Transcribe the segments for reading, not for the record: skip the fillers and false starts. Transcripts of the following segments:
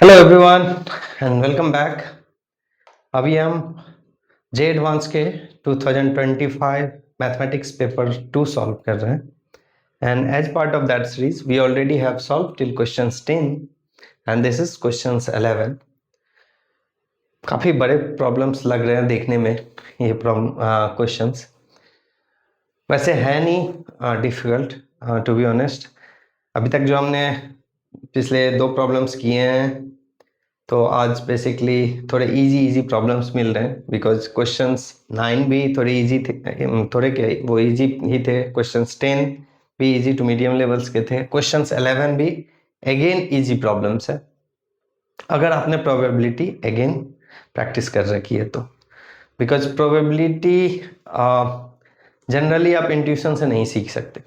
Hello everyone and welcome back. अभी हम जे advance के 2025 मैथमेटिक्स पेपर 2 सॉल्व कर रहे हैं and as part of that series we already have solve till questions 10 and this is questions 11। काफ़ी बड़े problems लग रहे हैं देखने में ये क्वेश्चंस। वैसे है नहीं डिफ़िकल्ट टू बी ऑनेस्ट। अभी तक जो हमने पिछले 2 प्रॉब्लम्स किए हैं तो आज बेसिकली थोड़े इजी प्रॉब्लम्स मिल रहे हैं बिकॉज क्वेश्चंस 9 भी थोड़े इजी थे, थोड़े क्या वो इजी ही थे। क्वेश्चंस 10 भी इजी टू मीडियम लेवल्स के थे। क्वेश्चंस 11 भी अगेन इजी प्रॉब्लम्स है अगर आपने प्रोबेबिलिटी अगेन प्रैक्टिस कर रखी है तो। बिकॉज प्रोबेबिलिटी जनरली आप इंट्यूशन से नहीं सीख सकते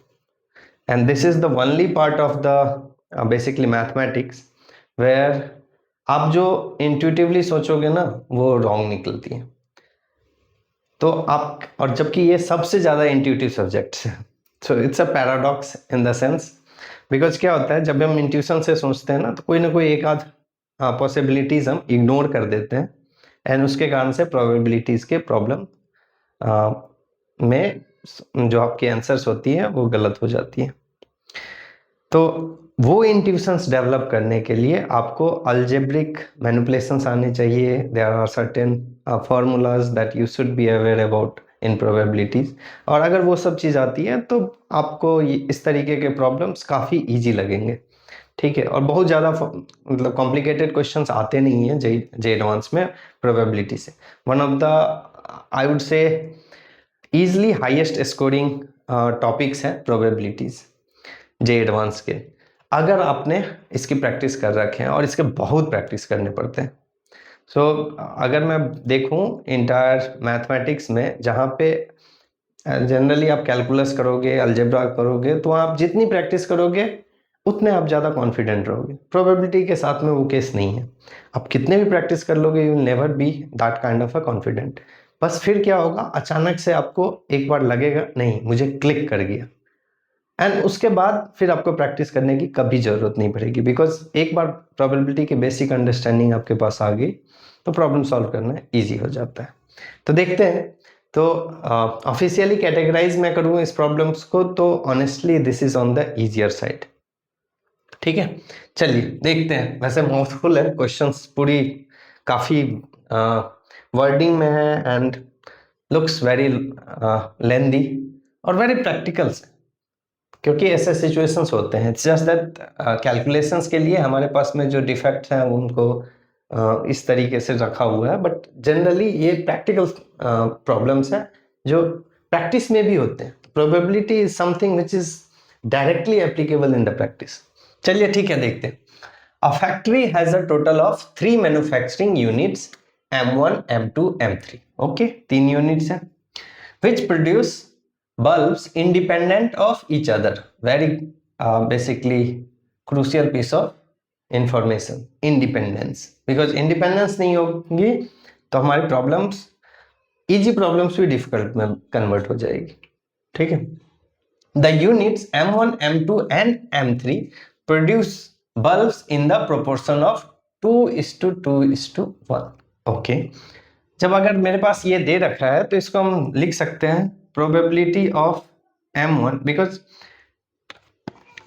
and this is the only part of the basically mathematics where आप जो इंट्यूटिवली सोचोगे ना वो रॉन्ग निकलती है। तो आप और जबकि ये सबसे ज़्यादा इंट्यूटिव सब्जेक्ट्स है so it's a paradox in the sense because क्या होता है जब हम इंट्यूशन से सोचते हैं ना तो कोई ना कोई एक आध पॉसिबिलिटीज़ हम इग्नोर कर देते हैं एंड उसके कारण से प्रोबेबिलिटीज़ के प्रॉब्लम में जो आपकी आंसर्स होती है वो गलत हो जाती है। तो वो इंट्यूशंस डेवलप करने के लिए आपको अलजेब्रिक मैनिपुलेशंस आने चाहिए। There are certain formulas that you should be aware about in probabilities. और अगर वो सब चीज़ आती है तो आपको इस तरीके के प्रॉब्लम्स काफ़ी इजी लगेंगे, ठीक है। और बहुत ज़्यादा मतलब कॉम्प्लिकेटेड क्वेश्चंस आते नहीं हैं जे एडवांस में प्रोबेबिलिटी से। One of the I would say easily highest scoring topics है प्रोबेबिलिटीज़ जे एडवांस के। अगर आपने इसकी प्रैक्टिस कर रखे हैं और इसके बहुत प्रैक्टिस करने पड़ते हैं। सो अगर मैं देखूं इंटायर मैथमेटिक्स में जहाँ पे जनरली आप कैलकुलस करोगे अलजेब्रा करोगे तो आप जितनी प्रैक्टिस करोगे उतने आप ज़्यादा कॉन्फिडेंट रहोगे। प्रोबेबिलिटी के साथ में वो केस नहीं है। आप कितने भी प्रैक्टिस कर लोगे you will never be that kind of a confident. बस फिर क्या होगा अचानक से आपको एक बार लगेगा नहीं मुझे क्लिक कर गया एंड उसके बाद फिर आपको प्रैक्टिस करने की कभी ज़रूरत नहीं पड़ेगी बिकॉज एक बार प्रोबेबिलिटी की बेसिक अंडरस्टैंडिंग आपके पास आ गई तो प्रॉब्लम सॉल्व करना ईजी हो जाता है। तो देखते हैं। तो ऑफिशियली कैटेगराइज मैं करूँ इस प्रॉब्लम्स को तो honestly this is on the easier side, ठीक है। चलिए देखते हैं। वैसे माउथफुल है क्वेश्चंस, पूरी काफ़ी वर्डिंग में है एंड लुक्स वेरी लेंदी और वेरी प्रैक्टिकल्स क्योंकि ऐसे सिचुएशंस होते हैं। इट्स जस्ट दैट कैलकुलेशंस के लिए हमारे पास में जो डिफेक्ट्स हैं उनको इस तरीके से रखा हुआ है बट जनरली ये प्रैक्टिकल प्रॉब्लम्स हैं जो प्रैक्टिस में भी होते हैं। Probability is something which is directly applicable in the practice. चलिए ठीक है देखते हैं। A factory has a total of 3 manufacturing units M1 M2 M3। Okay 3 units हैं which produce bulbs independent of each other। Very basically crucial piece of information, independence, because independence नहीं होगी तो हमारी प्रॉब्लम्स इजी प्रॉब्लम्स भी difficult में convert हो जाएगी, ठीक है। The units M1 M2 and M3 produce bulbs in the proportion of 2:2:1। Okay जब अगर मेरे पास ये दे रखा है तो इसको हम लिख सकते हैं प्रोबेबिलिटी ऑफ M1 बिकॉज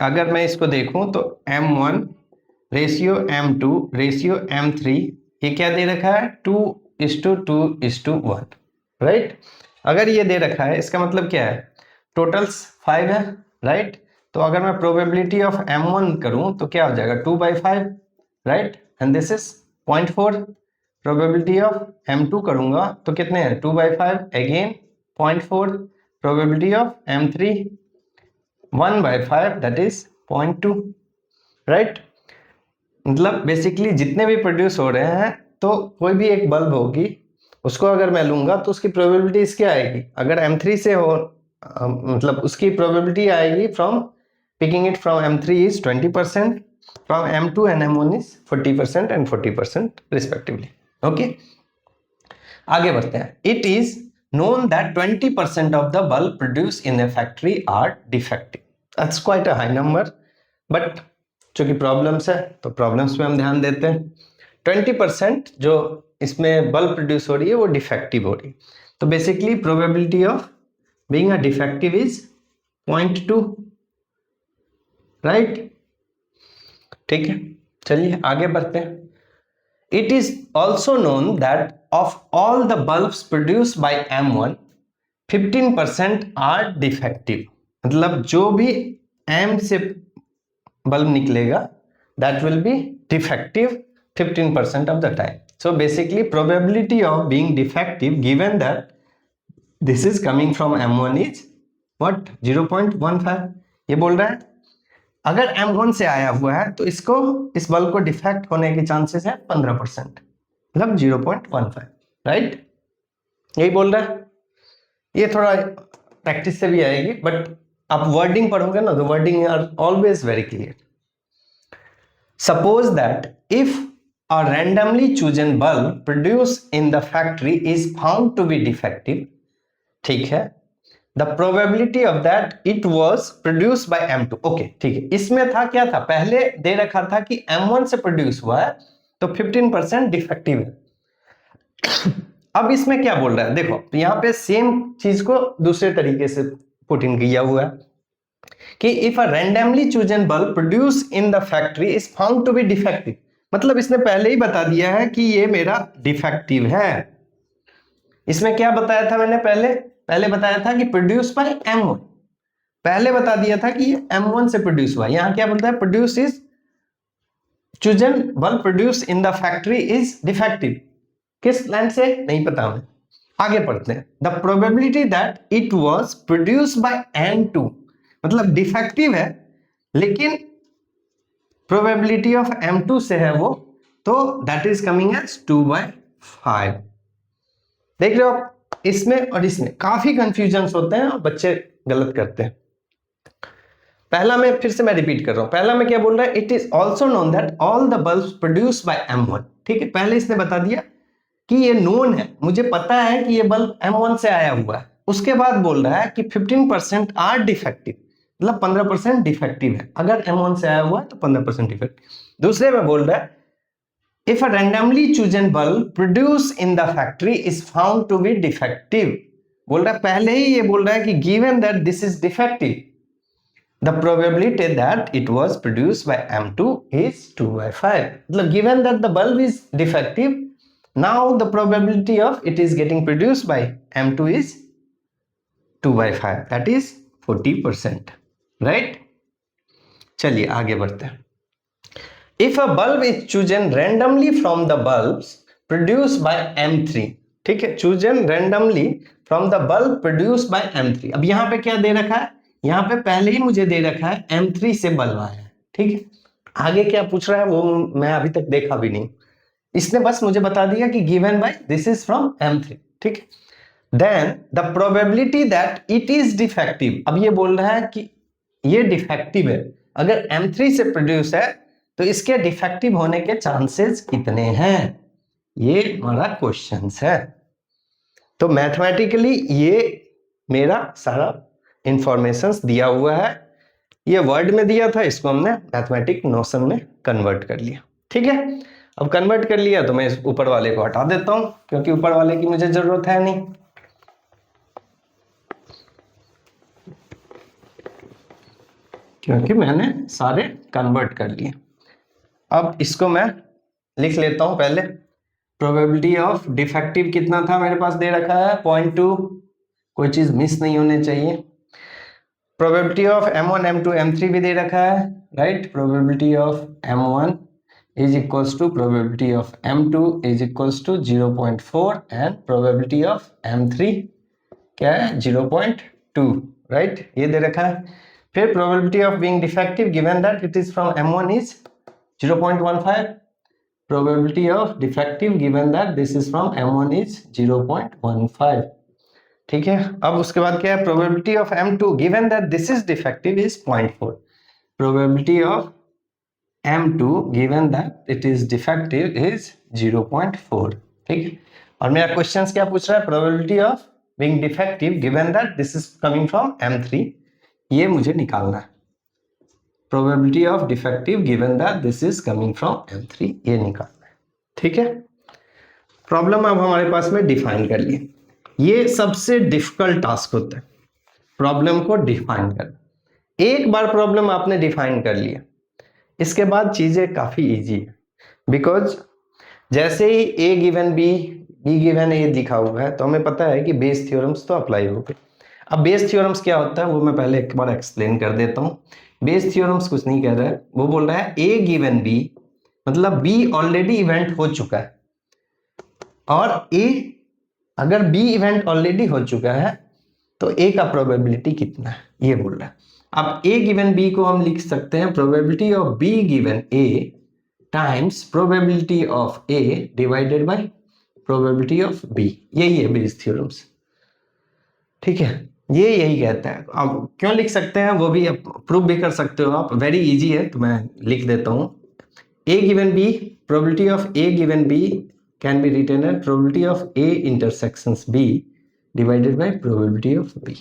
अगर मैं इसको देखूं तो M1 ratio M2 ratio M3 ये क्या दे रखा है 2:2:1, राइट। अगर ये दे रखा है इसका मतलब क्या है टोटल्स 5 है, राइट। तो अगर मैं प्रोबेबिलिटी ऑफ M1 करूं तो क्या हो जाएगा 2/5, right. And this is 0.4। Probability of M2 करूंगा तो कितने हैं 2/5 again 0.4। Probability of M3 1/5 that is 0.2, right. मतलब बेसिकली जितने भी प्रोड्यूस हो रहे हैं तो कोई भी एक बल्ब होगी उसको अगर मैं लूंगा तो उसकी प्रोबेबिलिटी क्या आएगी अगर M3 से हो मतलब उसकी प्रोबेबिलिटी आएगी from picking it from M3 is 20%, from M2 and M1 is 40% and 40% respectively. Okay आगे बढ़ते हैं। It is known that 20% of the bulb produced in a factory are defective। That's quite a high number, but चूंकि problems है तो problems पे हम ध्यान देते हैं। 20% जो इसमें बल्ब प्रोड्यूस हो रही है वो डिफेक्टिव हो रही है, तो basically probability of being a defective is 0.2, right. ठीक है, चलिए आगे बढ़ते हैं। It is also known that of all the bulbs produced by M1, 15% are defective. मतलब जो भी M से बल्ब निकलेगा that will be defective 15% of the time. So basically probability of being defective given that this is coming from M1 is what? 0.15. ये बोल रहा है अगर M1 से आया हुआ है तो इसको इस बल्ब को डिफेक्ट होने के चांसेस है 15%, मतलब 0.15, राइट। यही बोल रहा है। ये थोड़ा प्रैक्टिस से भी आएगी, बट आप वर्डिंग पढ़ोगे ना तो wording are always very clear. Suppose that if a randomly chosen bulb produced in the factory is found to be defective, ठीक है, the probability of that it was produced by M2, okay ठीक है। इसमें था क्या था, पहले दे रखा था कि M1 से प्रोड्यूस हुआ है तो 15% डिफेक्टिव है। अब इसमें क्या बोल रहा है, देखो यहां पे सेम चीज को दूसरे तरीके से पुट इन किया हुआ है कि if a randomly chosen bulb produce in the factory is found to be defective, मतलब इसने पहले ही बता दिया है कि ये मेरा डिफेक्टिव है। इसमें क्या बताया था मैंने, पहले बताया था कि प्रोड्यूस बाय M1, पहले बता दिया था कि ये M1 से प्रोड्यूस हुआ। यहां क्या बोलता है, produce is chosen bulb produce in the factory is defective. किस प्लांट से नहीं पता हमें, आगे पढ़ते हैं। The probability that it was produced by M2, मतलब डिफेक्टिव है लेकिन प्रोबेबिलिटी ऑफ M2 से है वो, तो दैट इज कमिंग एज 2/5। देख रहे हो, इसमें और इसमें काफी कंफ्यूजन होते हैं और बच्चे गलत करते हैं। पहला में फिर से मैं रिपीट कर रहा हूं, पहला में क्या बोल रहा है, it is also known that all the bulbs produced by M1, ठीक है, पहले इसने बता दिया कि ये नोन है, मुझे पता है कि ये बल्ब M1 से आया हुआ है। उसके बाद बोल रहा है कि 15% आर डिफेक्टिव, मतलब 15% डिफेक्टिव है, अगर M1 से आया हुआ है तो 15% डिफेक्टिव। दूसरे में बोल रहा है if a randomly chosen bulb produce in the factory is found to be defective, बोल रहा है पहले ही ये बोल रहा है कि given that this is defective, the probability that it was produced by M2 is 2/5, मतलब given that the bulb is defective, now the probability of it is getting produced by M2 is 2/5, that is 40%, right। चलिए आगे बढ़ते हैं। If a bulb is chosen randomly from the bulbs produced by M3, ठीक है, chosen randomly from the bulb produced by M3। अब यहां पे क्या दे रखा है, यहां पे पहले ही मुझे दे रखा है M3 से बल्ब आया है, ठीक है। आगे क्या पूछ रहा है वो मैं अभी तक देखा भी नहीं, इसने बस मुझे बता दिया कि given by this is from M3, ठीक है। Then the probability that it is defective, अब ये बोल रहा है कि ये डिफेक्टिव है, अगर M3 से प्रोड्यूस है तो इसके डिफेक्टिव होने के चांसेस कितने हैं, ये हमारा क्वेश्चन है। तो मैथमेटिकली ये मेरा सारा इंफॉर्मेशंस दिया हुआ है, ये वर्ड में दिया था, इसको हमने मैथमेटिक नोशन में कन्वर्ट कर लिया, ठीक है। अब कन्वर्ट कर लिया तो मैं इस ऊपर वाले को हटा देता हूं क्योंकि ऊपर वाले की मुझे जरूरत है नहीं, क्योंकि मैंने सारे कन्वर्ट कर लिए। अब इसको मैं लिख लेता हूं पहले। प्रोबेबिलिटी ऑफ डिफेक्टिव कितना था मेरे पास दे रखा है 0.2, कोई चीज मिस नहीं होने चाहिए। Probability of M1 M2 M3 भी दे रखा है, right. Probability of M1 is equals to probability of M2 is equals to 0.4 and probability of M3 क्या है 0.2, राइट, ये दे रखा है। फिर probability of being defective given that it is from M1 is 0.15, probability of defective given that this is from M1 is 0.15, ठीक है। अब उसके बाद क्या है, probability of M2 given that this is defective is 0.4, probability of M2 given that it is defective is 0.4, ठीक है। और मेरा क्वेश्चन क्या पूछ रहा है, probability of being defective given that this is coming from M3, ये मुझे निकालना है। Probability of defective given that this is coming from M3, ये निकालना है। ठीक है, प्रॉब्लम अब हमारे पास में डिफाइन कर लिए। ये सबसे डिफिकल्ट टास्क होता है, प्रॉब्लम को डिफाइन करना। एक बार प्रॉब्लम आपने डिफाइन कर लिया, इसके बाद चीजें काफी इजी है, बिकॉज जैसे ही ए गिवन बी, बी गिवन ए लिखा हुआ है, तो हमें पता है कि बेस थ्योरम्स तो अप्लाई हो गए। अब बेस थ्योरम्स क्या होता है वो मैं पहले एक बार एक्सप्लेन कर देता हूँ। बेस थ्योरम्स कुछ नहीं कह रहा है, वो बोल रहा है ए गिवन बी, मतलब बी ऑलरेडी इवेंट हो चुका है, और ए, अगर बी इवेंट ऑलरेडी हो चुका है तो ए का प्रोबेबिलिटी कितना है, ये बोल रहा है। अब ए गिवन बी को हम लिख सकते हैं probability of B given A times probability of A divided by probability of B. यही है बेस थ्योरम्स। ठीक है, ये यही कहता है। अब क्यों लिख सकते हैं वो भी प्रूव भी कर सकते हो आप, वेरी इजी है, तो मैं लिख देता हूं। A given B, probability of A given B can be written as probability of A intersections B divided by probability of B,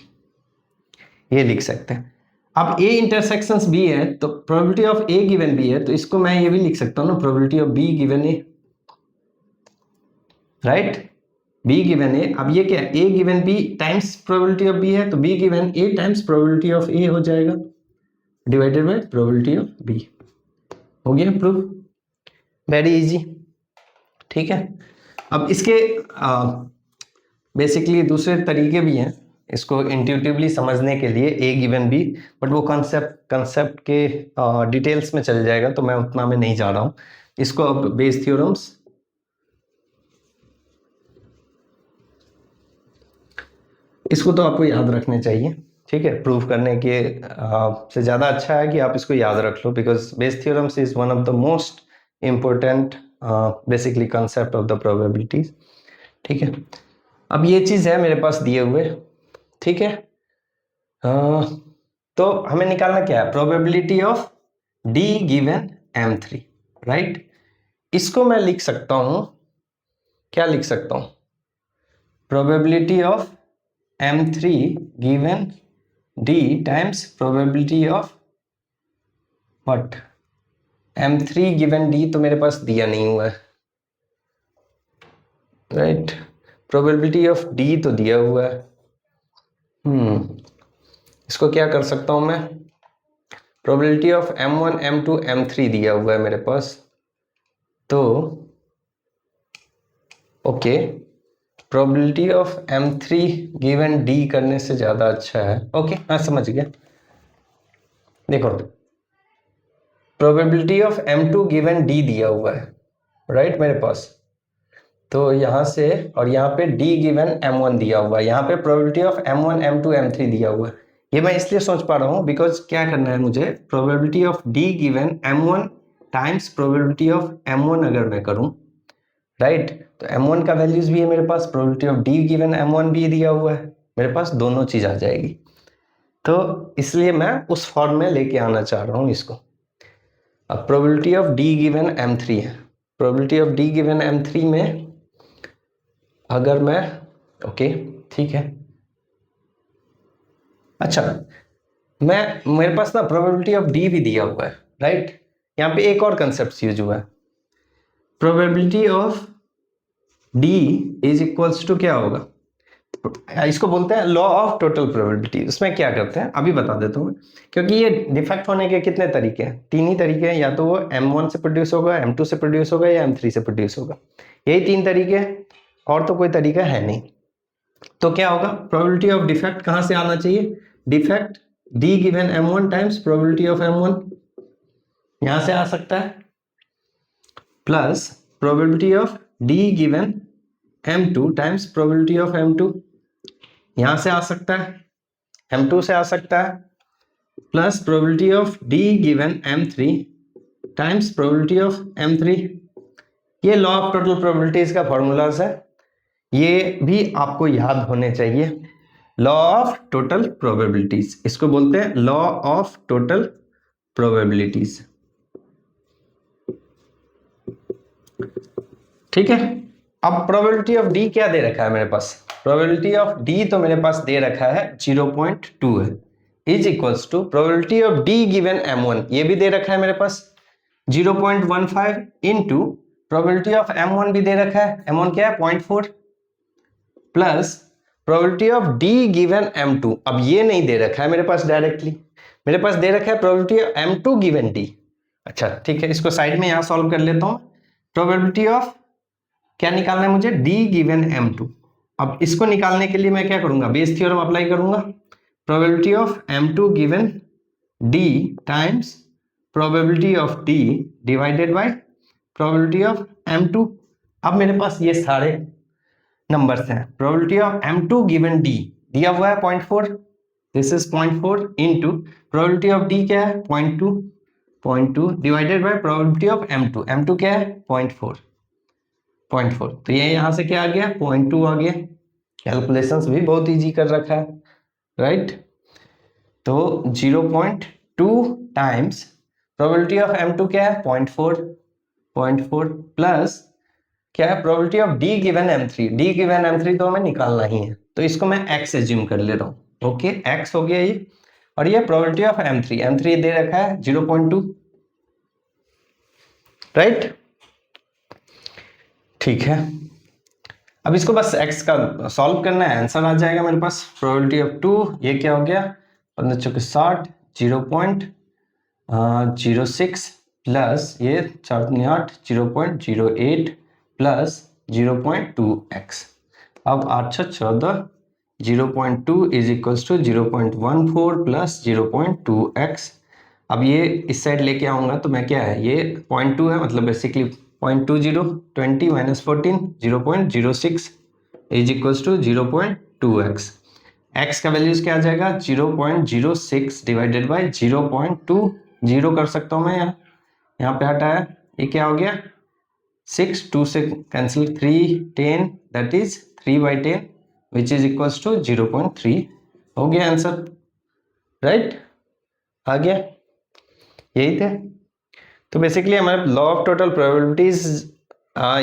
ये लिख सकते हैं। अब ए इंटरसेक्शंस बी है तो probability of A given B है, तो इसको मैं ये भी लिख सकता हूँ ना, probability of B given A, right, B given A. अब ये क्या है, A given B times probability of B है, तो B given A times probability of A हो जाएगा divided by probability of B. हो गया प्रूफ, वेरी इजी। ठीक है, अब इसके बेसिकली दूसरे तरीके भी हैं इसको इंट्यूटिवली समझने के लिए, ए गिवन बी, बट वो कंसेप्ट के डिटेल्स में चल जाएगा, तो मैं उतना में नहीं जा रहा हूँ। इसको अब बेस थ्योरम्स, इसको तो आपको याद रखने चाहिए। ठीक है, प्रूव करने के से ज़्यादा अच्छा है कि आप इसको याद रख लो, because Bayes theorems is one of the most important basically concept of the probabilities. ठीक है, अब ये चीज़ है मेरे पास दिए हुए। ठीक है, तो हमें निकालना क्या है, probability of D given M3, right. इसको मैं लिख सकता हूं, क्या लिख सकता हूं, probability of M3 given D times probability of what, M3 given D तो मेरे पास दिया नहीं हुआ है, राइट, प्रोबेबिलिटी ऑफ D तो दिया हुआ है। इसको क्या कर सकता हूं मैं, probability of M1 M2 M3 दिया हुआ है मेरे पास, तो okay, probability of M3 given D करने से ज़्यादा अच्छा है। ओके, मैं समझ गया। देखो, probability of M2 given D दिया हुआ है, राइट, मेरे पास, तो यहाँ से, और यहाँ पे D गिवन M1 दिया हुआ है, यहाँ पे probability of M1 M2 M3 दिया हुआ है। ये मैं इसलिए सोच पा रहा हूँ बिकॉज क्या करना है मुझे, probability of D given M1 times probability of M1 अगर मैं करूँ, राइट, तो M1 का वैल्यूज भी है मेरे पास, probability of D given M1 भी दिया हुआ है, मेरे पास दोनों चीज आ जाएगी। तो इसलिए मैं उस फॉर्म में लेके आना चाह रहा हूँ इसको। अब probability of D given M3 है, probability of D given M3 में अगर मैं, ओके ठीक है, अच्छा, मेरे पास ना प्रोबेबिलिटी ऑफ D भी दिया हुआ है, राइट। यहाँ पे एक और कंसेप्ट यूज हुआ है, probability of D is equals to क्या होगा, इसको बोलते हैं लॉ ऑफ टोटल प्रोबेबिलिटी। उसमें क्या करते हैं अभी बता देता हूँ, क्योंकि ये डिफेक्ट होने के कितने तरीके हैं, तीन ही तरीके हैं, या तो वो M1 से प्रोड्यूस होगा, M2 से प्रोड्यूस होगा, या M3 से प्रोड्यूस होगा, यही तीन तरीके हैं, और तो कोई तरीका है नहीं। तो क्या होगा, प्रोबेबिलिटी ऑफ डिफेक्ट कहाँ से आना चाहिए, defect D given M1 times probability of M1, यहां से आ सकता है, plus probability of D given M2 times probability of M2, यहां से आ सकता है, M2 से आ सकता है, plus probability of D given M3 times probability of M3। ये लॉ ऑफ टोटल प्रोबेबिलिटीज का फॉर्मूलाज है, ये भी आपको याद होने चाहिए। लॉ ऑफ टोटल प्रोबेबिलिटीज, इसको बोलते हैं लॉ ऑफ टोटल प्रोबेबिलिटीज। ठीक है, अब प्रोबेबिलिटी ऑफ D क्या दे रखा है मेरे पास, प्रोबेबिलिटी ऑफ D तो मेरे पास दे रखा है 0.2 है, is equals to probability of D given m1, ये भी दे रखा है मेरे पास 0.15 इंटू प्रोबेबिलिटी ऑफ m1 भी दे रखा है, m1 क्या है 0.4 plus probability of D given m2, अब ये नहीं दे रखा है मेरे पास डायरेक्टली, मेरे पास दे रखा है probability of m2 given d। अच्छा ठीक है, इसको साइड में यहां सॉल्व कर लेता हूं। प्रोबेबिलिटी ऑफ क्या निकालना है मुझे, d गिवन m2। अब इसको निकालने के लिए मैं क्या करूंगा, बेस थ्योरम अप्लाई करूंगा। Probability of m2 given d times probability of d divided by probability of m2। अब मेरे पास ये सारे नंबर्स हैं। Probability of m2 given d दिया हुआ है 0.4, this is 0.4 into probability of d क्या है 0.2 divided by probability of m2 क्या है 0.4, तो ये यहां से क्या आ गया 0.2 आ गया। कैलकुलेशंस भी बहुत इजी कर रखा है, राइट। तो 0.2 टाइम्स प्रोबेबिलिटी ऑफ m2 क्या है 0.4 प्लस क्या है probability of d given m3 तो हमें निकालना ही है, तो इसको मैं x एज्यूम कर ले रहा हूं। ओके, x हो गया ये, और ये प्रोबेबिलिटी ऑफ m3 दे रखा है 0.2, राइट। ठीक है, अब इसको बस x का सॉल्व करना है, आंसर आ जाएगा मेरे पास। प्रोबेबिलिटी ऑफ 2 ये क्या हो गया 15×60 0.06 प्लस ये 4×8 0.08 प्लस 0.2x। अब 8×14 0.2 is equals to 0.14 plus 0.2x। अब ये इस साइड लेके आऊंगा तो मैं क्या है, ये 0.2 है, मतलब basically 0.20 20 minus 14 0.06 is equals to 0.2x। x का वैल्यूज क्या आ जाएगा 0.06 डिवाइडेड बाय 0.2, 0 कर सकता हूं मैं यहाँ पे हटाया, ये क्या हो गया 6, 2 से cancel 3 10 that is 3/10 which is equals to 0.3 हो गया आंसर, राइट। आ गया, यही थे। तो बेसिकली हमारे लॉ ऑफ टोटल प्रोबेबिलिटीज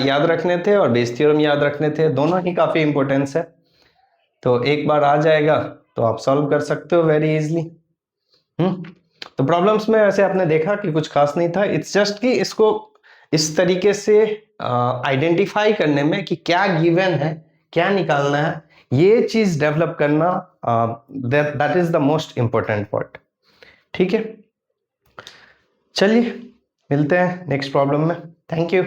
याद रखने थे और बेस थ्योरम याद रखने थे, दोनों ही काफी इंपॉर्टेंस है। तो एक बार आ जाएगा तो आप सॉल्व कर सकते हो वेरी इजीली। तो प्रॉब्लम्स में वैसे आपने देखा कि कुछ खास नहीं था, इट्स जस्ट कि इसको इस तरीके से आइडेंटिफाई करने में कि क्या गिवन है, क्या निकालना है, ये चीज डेवलप करना that is the most important part. ठीक है, चलिए मिलते हैं नेक्स्ट प्रॉब्लम में। Thank you.